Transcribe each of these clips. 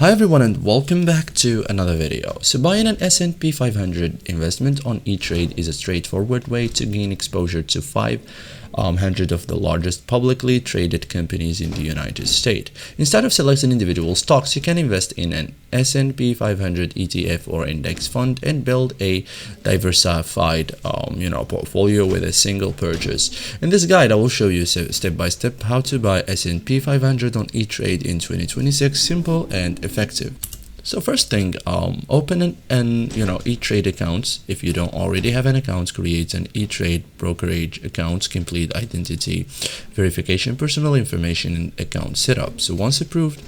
Hi everyone and welcome back to another video. So buying an S&P 500 investment on ETRADE is a straightforward way to gain exposure to 500 of the largest publicly traded companies in the United States. Instead of selecting individual stocks, you can invest in an S&P 500 ETF or index fund and build a diversified portfolio with a single purchase. In this guide, I will show you step by step how to buy S&P 500 on ETRADE in 2026, simple and effective. So first thing, open an ETRADE account. If you don't already have an account, create an ETRADE brokerage account, complete identity verification, personal information, and account setup. So once approved,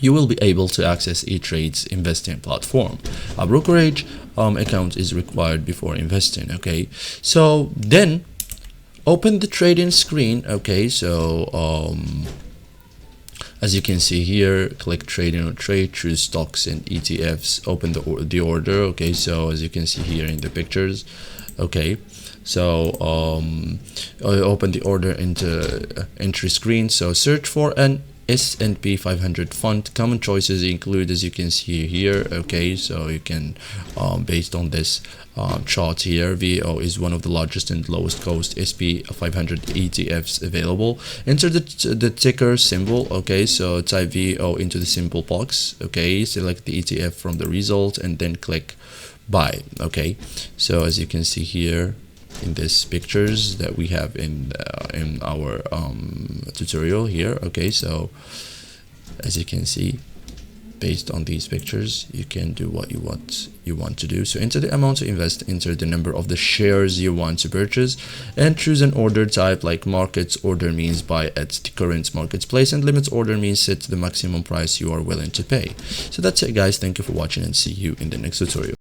you will be able to access ETRADE's investing platform. A brokerage account is required before investing. Okay, so then open the trading screen. Okay, so as you can see here, click trading or trade, choose stocks and ETFs, open the order. Okay, so as you can see here in the pictures, okay, so open the order into entry screen. So search for an S&P 500 fund. Common choices include, as you can see here, okay, so you can based on this chart here, VO is one of the largest and lowest cost SP 500 ETFs available. Enter the ticker symbol. Okay, so type VO into the symbol box. Okay, select the ETF from the result and then click buy. Okay, so as you can see here in these pictures that we have in our tutorial here. Okay, so as you can see, based on these pictures, you can do what you want to do. So enter the amount to invest, enter the number of the shares you want to purchase, and choose an order type. Like markets order means buy at the current market price, and limits order means set the maximum price you are willing to pay. So that's it guys, thank you for watching and see you in the next tutorial.